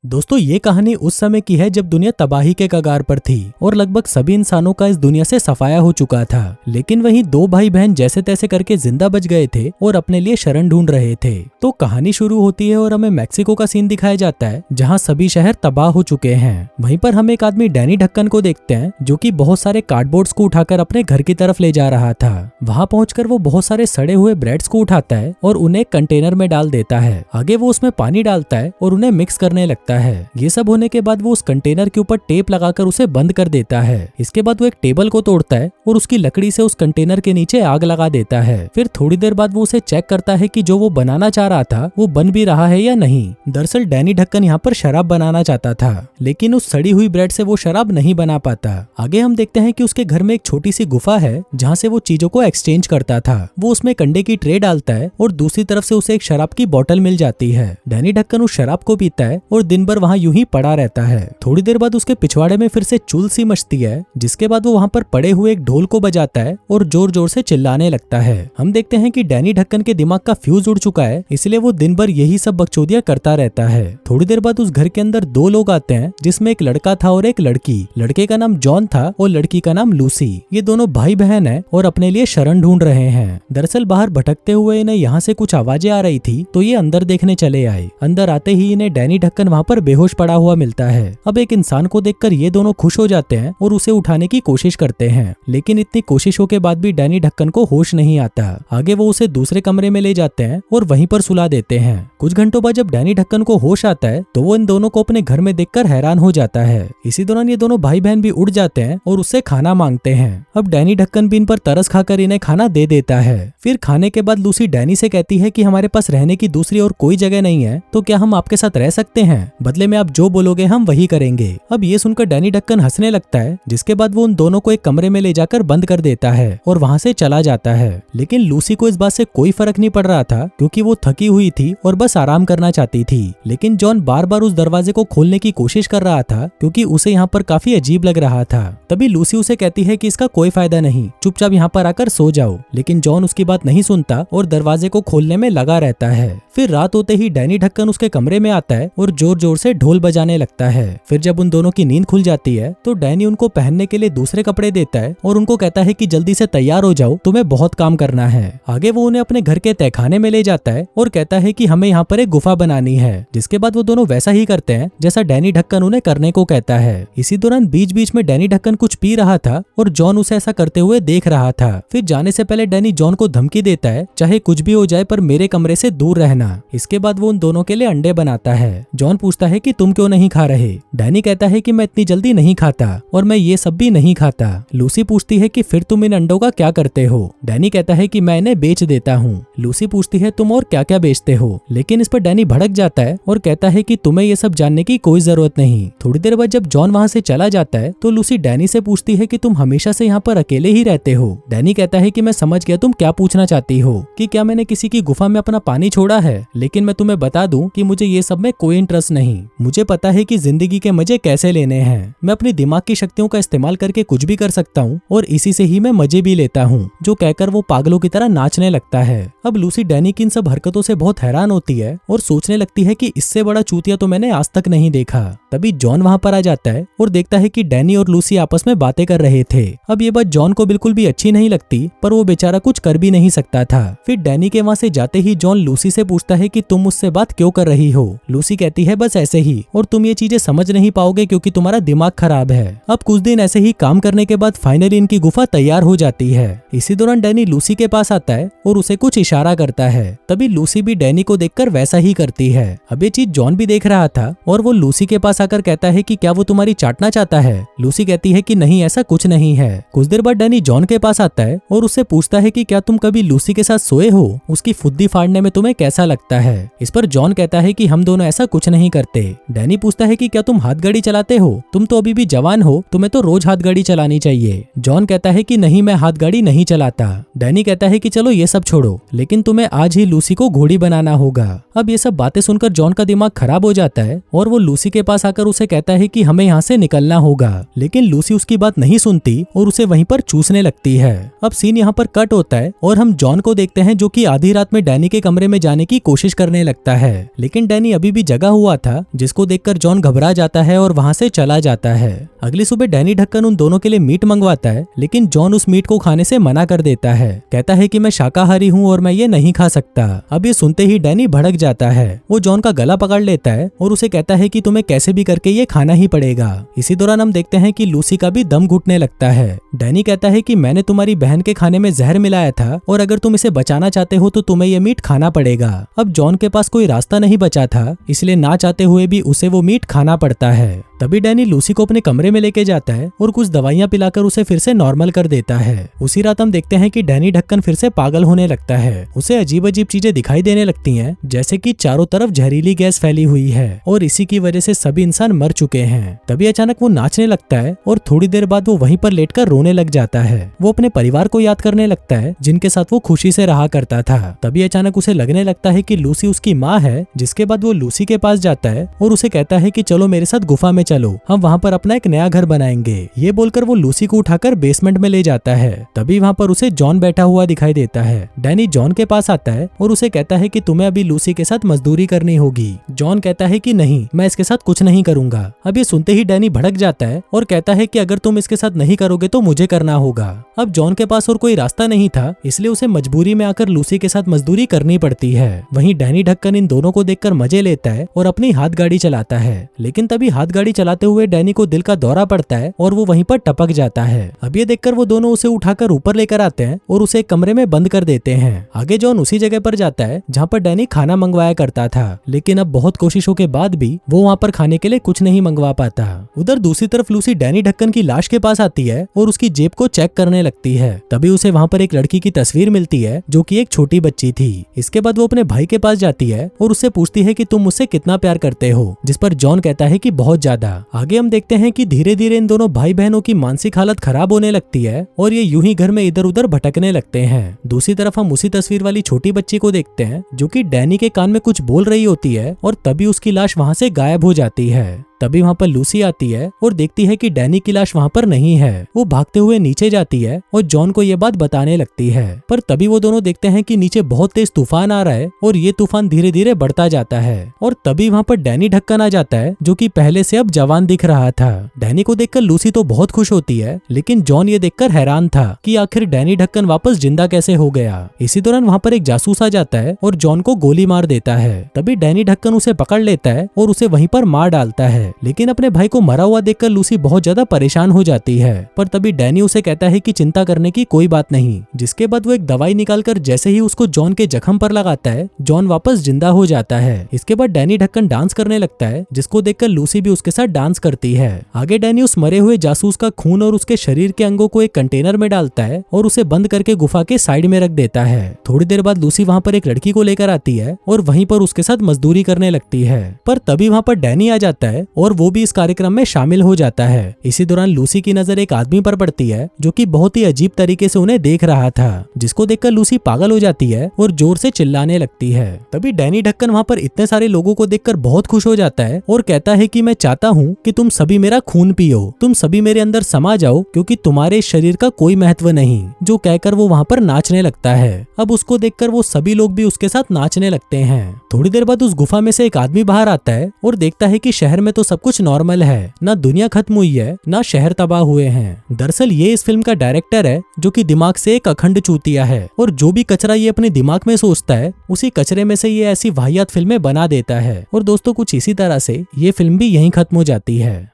दोस्तों ये कहानी उस समय की है जब दुनिया तबाही के कगार पर थी और लगभग सभी इंसानों का इस दुनिया से सफाया हो चुका था। लेकिन वहीं दो भाई बहन जैसे तैसे करके जिंदा बच गए थे और अपने लिए शरण ढूंढ रहे थे। तो कहानी शुरू होती है और हमें मैक्सिको का सीन दिखाया जाता है जहाँ सभी शहर तबाह हो चुके हैं। वहीं पर हम एक आदमी डैनी ढक्कन को देखते हैं जो कि बहुत सारे कार्डबोर्ड्स को उठाकर अपने घर की तरफ ले जा रहा था। वहाँ पहुंचकर वो बहुत सारे सड़े हुए ब्रेड्स को उठाता है और उन्हें कंटेनर में डाल देता है। आगे वो उसमें पानी डालता है और उन्हें मिक्स करने लगता है। ये सब होने के बाद वो उस कंटेनर के ऊपर टेप लगाकर उसे बंद कर देता है। इसके बाद वो एक टेबल को तोड़ता है और उसकी लकड़ी से उस कंटेनर के नीचे आग लगा देता है। फिर थोड़ी देर बाद वो उसे चेक करता है कि जो वो बनाना चाह रहा था वो बन भी रहा है या नहीं। दरअसल डैनी ढक्कन यहाँ पर शराब बनाना चाहता था, लेकिन उस सड़ी हुई ब्रेड से वो शराब नहीं बना पाता। आगे हम देखते हैं कि उसके घर में एक छोटी सी गुफा है जहाँ से वो चीजों को एक्सचेंज करता था। वो उसमें कंडे की ट्रे डालता है और दूसरी तरफ से उसे एक शराब की बोतल मिल जाती है। डैनी ढक्कन उस शराब को पीता है और दिन भर वहाँ यूं ही पड़ा रहता है। थोड़ी देर बाद उसके पिछवाड़े में फिर से चुल सी मचती है, जिसके बाद वो वहाँ पर पड़े हुए एक ढोल को बजाता है और जोर जोर से चिल्लाने लगता है। हम देखते हैं कि डैनी ढक्कन के दिमाग का फ्यूज उड़ चुका है, इसलिए वो दिन भर यही सब बकचोदियां करता रहता है। थोड़ी देर बाद उस घर के अंदर दो लोग आते हैं जिसमें एक लड़का था और एक लड़की। लड़के का नाम जॉन था और लड़की का नाम लूसी। ये दोनों भाई बहन है और अपने लिए शरण ढूंढ रहे हैं। दरअसल बाहर भटकते हुए इन्हें यहाँ से कुछ आवाजें आ रही थी तो ये अंदर देखने चले आए। अंदर आते ही इन्हें डैनी ढक्कन वहाँ पर बेहोश पड़ा हुआ मिलता है। अब एक इंसान को देखकर ये दोनों खुश हो जाते हैं और उसे उठाने की कोशिश करते हैं, लेकिन इतनी कोशिशों के बाद भी डैनी ढक्कन को होश नहीं आता। आगे वो उसे दूसरे कमरे में ले जाते हैं और वहीं पर सुला देते हैं। कुछ घंटों बाद जब डैनी ढक्कन को होश आता है तो वो इन दोनों को अपने घर में देखकर हैरान हो जाता है। इसी दौरान ये दोनों भाई बहन भी उठ जाते हैं और उससे खाना मांगते हैं। अब डैनी ढक्कन भी इन पर तरस खाकर इन्हें खाना दे देता है। फिर खाने के बाद लूसी डैनी से कहती है कि हमारे पास रहने की दूसरी और कोई जगह नहीं है, तो क्या हम आपके साथ रह सकते हैं? बदले में आप जो बोलोगे हम वही करेंगे। अब ये सुनकर डैनी ढक्कन हंसने लगता है, जिसके बाद वो उन दोनों को एक कमरे में ले जाकर बंद कर देता है और वहाँ से चला जाता है। लेकिन लूसी को इस बात से कोई फर्क नहीं पड़ रहा था, क्योंकि वो थकी हुई थी और बस आराम करना चाहती थी। लेकिन जॉन बार बार उस दरवाजे को खोलने की कोशिश कर रहा था, क्योंकि उसे यहाँ पर काफी अजीब लग रहा था। तभी लूसी उसे कहती है कि इसका कोई फायदा नहीं, चुपचाप यहाँ पर आकर सो जाओ। लेकिन जॉन उसकी बात नहीं सुनता और दरवाजे को खोलने में लगा रहता है। फिर रात होते ही डैनी ढक्कन उसके कमरे में आता है और जोर जोर से ढोल बजाने लगता है। फिर जब उन दोनों की नींद खुल जाती है तो डैनी उनको पहनने के लिए दूसरे कपड़े देता है और उनको कहता है कि जल्दी से तैयार हो जाओ, तुम्हें बहुत काम करना है। आगे वो उन्हें अपने घर के तहखाने में ले जाता है और कहता है कि हमें यहाँ पर एक गुफा बनानी है, जिसके बाद वो दोनों वैसा ही करते हैं जैसा डैनी ढक्कन उन्हें करने को कहता है। इसी दौरान बीच बीच में डैनी ढक्कन कुछ पी रहा था और जॉन उसे ऐसा करते हुए देख रहा था। फिर जाने से पहले डैनी जॉन को धमकी देता है, चाहे कुछ भी हो जाए पर मेरे कमरे से दूर रहना। इसके बाद वो उन दोनों के लिए अंडे बनाता है। जॉन पूछता है कि तुम क्यों नहीं खा रहे? डैनी कहता है कि मैं इतनी जल्दी नहीं खाता और मैं ये सब भी नहीं खाता। लूसी पूछती है कि फिर तुम इन अंडों का क्या करते हो? डैनी कहता है कि मैं इन्हें बेच देता हूँ। लूसी पूछती है तुम और क्या क्या बेचते हो? लेकिन इस पर डैनी भड़क जाता है और कहता है कि तुम्हें ये सब जानने की कोई जरूरत नहीं। थोड़ी देर बाद जब जॉन वहाँ से चला जाता है तो लूसी डैनी से पूछती है कि तुम हमेशा से यहाँ पर अकेले ही रहते हो? डैनी कहता है कि मैं समझ गया तुम क्या पूछना चाहती हो, कि क्या मैंने किसी की गुफा में अपना पानी छोड़ा है। लेकिन मैं तुम्हें बता दूं कि मुझे ये सब में कोई इंटरेस्ट नहीं। मुझे पता है कि जिंदगी के मजे कैसे लेने हैं। मैं अपनी दिमाग की शक्तियों का इस्तेमाल करके कुछ भी कर सकता हूँ और इसी से ही मैं मजे भी लेता हूँ। जो कहकर वो पागलों की तरह नाचने लगता है। अब लूसी डैनी की इन सब हरकतों से बहुत हैरान होती है और सोचने लगती है कि इससे बड़ा चूतिया तो मैंने आज तक नहीं देखा। तभी जॉन वहाँ पर आ जाता है और देखता है कि डैनी और लूसी आपस में बातें कर रहे थे। अब ये बात जॉन को बिल्कुल भी अच्छी नहीं लगती, पर वो बेचारा कुछ कर भी नहीं सकता था। फिर डैनी के वहाँ से जाते ही जॉन लूसी से पूछता है कि तुम मुझसे बात क्यों कर रही हो? लूसी कहती है बस ऐसे ही, और तुम ये चीजें समझ नहीं पाओगे क्योंकि तुम्हारा दिमाग खराब है। अब कुछ दिन ऐसे ही काम करने के बाद फाइनली इनकी गुफा तैयार हो जाती है। इसी दौरान डैनी लूसी के पास आता है और उसे कुछ इशारा करता है। तभी लूसी भी डैनी को देखकर वैसा ही करती है। अब ये चीज जॉन भी देख रहा था और वो लूसी के पास आकर कहता है कि क्या वो तुम्हारी चाटना चाहता है? लूसी कहती है कि नहीं, ऐसा कुछ नहीं है। कुछ देर बाद डैनी जॉन के पास आता है और उससे पूछता है कि क्या तुम कभी लूसी के साथ सोए हो? उसकी फुद्दी फाड़ने में तुम्हें कैसा लगता है? इस पर जॉन कहता है कि हम दोनों ऐसा कुछ नहीं करते। डैनी पूछता है कि क्या तुम हाथ गाड़ी चलाते हो? तुम तो अभी भी जवान हो, तुम्हें तो रोज हाथ गाड़ी चलानी चाहिए। जॉन कहता है कि नहीं, मैं हाथ गाड़ी नहीं चलाता। डैनी कहता है कि चलो ये सब छोड़ो, लेकिन तुम्हें आज ही लूसी को घोड़ी बनाना होगा। अब ये सब बातें सुनकर जॉन का दिमाग खराब हो जाता है और वो लूसी के पास आकर उसे कहता है कि हमें यहाँ से निकलना होगा। लेकिन लूसी उसकी बात नहीं सुनती और उसे वहीं पर चूसने लगती है। अब सीन यहाँ पर कट होता है और हम जॉन को देखते हैं जो कि आधी रात में डैनी के कमरे में जाने की कोशिश करने लगता है। लेकिन डैनी अभी भी जगा हुआ था था, जिसको देखकर जॉन घबरा जाता है और वहाँ से चला जाता है। अगली सुबह डैनी ढक्कन उन दोनों के लिए मीट मंगवाता है, लेकिन जॉन उस मीट को खाने से मना कर देता है। कहता है कि मैं शाकाहारी हूँ और मैं ये नहीं खा सकता। अब ये सुनते ही डैनी भड़क जाता है। वो जॉन का गला पकड़ लेता है और उसे कहता है कि तुम्हें कैसे भी करके ये खाना ही पड़ेगा। इसी दौरान हम देखते हैं कि लूसी का भी दम घुटने लगता है। डैनी कहता है कि मैंने तुम्हारी बहन के खाने में जहर मिलाया था और अगर तुम इसे बचाना चाहते हो तो तुम्हें ये मीट खाना पड़ेगा। अब जॉन के पास कोई रास्ता नहीं बचा था, इसलिए ना चाहते हुए भी उसे वो मीट खाना पड़ता है। तभी डैनी लूसी को अपने कमरे में लेके जाता है और कुछ दवाइयां पिलाकर उसे फिर से नॉर्मल कर देता है। उसी रात हम देखते हैं कि डैनी ढक्कन फिर से पागल होने लगता है। उसे अजीब अजीब चीजें दिखाई देने लगती हैं, जैसे कि चारों तरफ जहरीली गैस फैली हुई है और इसी की वजह से सभी इंसान मर चुके हैं। तभी अचानक वो नाचने लगता है और थोड़ी देर बाद वो वहीं पर लेटकर रोने लग जाता है। वो अपने परिवार को याद करने लगता है, जिनके साथ वो खुशी से रहा करता था। तभी अचानक उसे लगने लगता है कि लूसी उसकी माँ है, जिसके बाद वो लूसी के पास जाता है और उसे कहता है कि चलो मेरे साथ गुफा में चलो, हम वहाँ पर अपना एक नया घर बनाएंगे। ये बोलकर वो लूसी को उठाकर बेसमेंट में ले जाता है। तभी वहाँ पर उसे जॉन बैठा हुआ दिखाई देता है। डैनी जॉन के पास आता है और उसे कहता है कि तुम्हें अभी लूसी के साथ मजदूरी करनी होगी। जॉन कहता है कि नहीं, मैं इसके साथ कुछ नहीं करूंगा। अब ये सुनते ही डैनी भड़क जाता है और कहता है कि अगर तुम इसके साथ नहीं करोगे तो मुझे करना होगा। अब जॉन के पास और कोई रास्ता नहीं था, इसलिए उसे मजबूरी में आकर लूसी के साथ मजदूरी करनी पड़ती है। वहीं डैनी ढक्कन इन दोनों को देखकर मजे लेता है और अपनी हाथ गाड़ी चलाता है। लेकिन तभी हाथ गाड़ी चलाते हुए डैनी को दिल का दौरा पड़ता है और वो वहीं पर टपक जाता है। अब ये देखकर वो दोनों उसे उठाकर ऊपर लेकर आते हैं और उसे एक कमरे में बंद कर देते हैं। आगे जॉन उसी जगह पर जाता है जहाँ पर डैनी खाना मंगवाया करता था, लेकिन अब बहुत कोशिशों के बाद भी वो वहाँ पर खाने के लिए कुछ नहीं मंगवा पाता। उधर दूसरी तरफ लूसी डैनी ढक्कन की लाश के पास आती है और उसकी जेब को चेक करने लगती है। तभी उसे वहाँ पर एक लड़की की तस्वीर मिलती है जो कि एक छोटी बच्ची थी। इसके बाद वो अपने भाई के पास जाती है और उससे पूछती है कि तुम मुझसे कितना प्यार करते हो, जिस पर जॉन कहता है कि बहुत ज्यादा। आगे हम देखते हैं कि धीरे धीरे इन दोनों भाई बहनों की मानसिक हालत खराब होने लगती है और ये यूं ही घर में इधर उधर भटकने लगते हैं। दूसरी तरफ हम उसी तस्वीर वाली छोटी बच्ची को देखते हैं जो कि डैनी के कान में कुछ बोल रही होती है और तभी उसकी लाश वहाँ से गायब हो जाती है। तभी वहाँ पर लूसी आती है और देखती है कि डैनी की लाश वहाँ पर नहीं है। वो भागते हुए नीचे जाती है और जॉन को ये बात बताने लगती है, पर तभी वो दोनों देखते हैं कि नीचे बहुत तेज तूफान आ रहा है और ये तूफान धीरे धीरे बढ़ता जाता है। और तभी वहाँ पर डैनी ढक्कन आ जाता है जो कि पहले से अब जवान दिख रहा था। डैनी को देखकर लूसी तो बहुत खुश होती है, लेकिन जॉन ये देखकर हैरान था कि आखिर डैनी ढक्कन वापस जिंदा कैसे हो गया। इसी दौरान वहाँ पर एक जासूस आ जाता है और जॉन को गोली मार देता है। तभी डैनी ढक्कन उसे पकड़ लेता है और उसे वहीं पर मार डालता है। लेकिन अपने भाई को मरा हुआ देखकर लूसी बहुत ज्यादा परेशान हो जाती है, पर तभी डैनी उसे कहता है कि चिंता करने की कोई बात नहीं। जिसके बाद वो एक दवाई निकालकर जैसे ही उसको जॉन के जख्म पर लगाता है, जॉन वापस जिंदा हो जाता है। इसके बाद डैनी ढक्कन डांस करने लगता है, जिसको देखकर लूसी भी उसके साथ डांस करती है। आगे डैनी उस मरे हुए जासूस का खून और उसके शरीर के अंगों को एक कंटेनर में डालता है और उसे बंद करके गुफा के साइड में रख देता है। थोड़ी देर बाद लूसी वहाँ पर एक लड़की को लेकर आती है और वहीं पर उसके साथ मजदूरी करने लगती है, पर तभी वहाँ पर डैनी आ जाता है और वो भी इस कार्यक्रम में शामिल हो जाता है। इसी दौरान लूसी की नजर एक आदमी पर पड़ती है जो कि बहुत ही अजीब तरीके से उन्हें देख रहा था, जिसको देखकर लूसी पागल हो जाती है और जोर से चिल्लाने लगती है। तभी डैनी ढक्कन वहाँ पर इतने सारे लोगों को देखकर बहुत खुश हो जाता है और कहता है कि मैं चाहता हूँ कि तुम सभी मेरा खून पियो, तुम सभी मेरे अंदर समा जाओ क्योंकि तुम्हारे शरीर का कोई महत्व नहीं, जो कहकर वो वहाँ पर नाचने लगता है। अब उसको देखकर वो सभी लोग भी उसके साथ नाचने लगते हैं। थोड़ी देर बाद उस गुफा में से एक आदमी बाहर आता है और देखता है कि शहर में तो सब कुछ नॉर्मल है, ना दुनिया खत्म हुई है ना शहर तबाह हुए हैं। दरअसल ये इस फिल्म का डायरेक्टर है जो कि दिमाग से एक अखंड चूतिया है और जो भी कचरा ये अपने दिमाग में सोचता है उसी कचरे में से ये ऐसी वाहियात फिल्में बना देता है। और दोस्तों कुछ इसी तरह से ये फिल्म भी यहीं खत्म हो जाती है।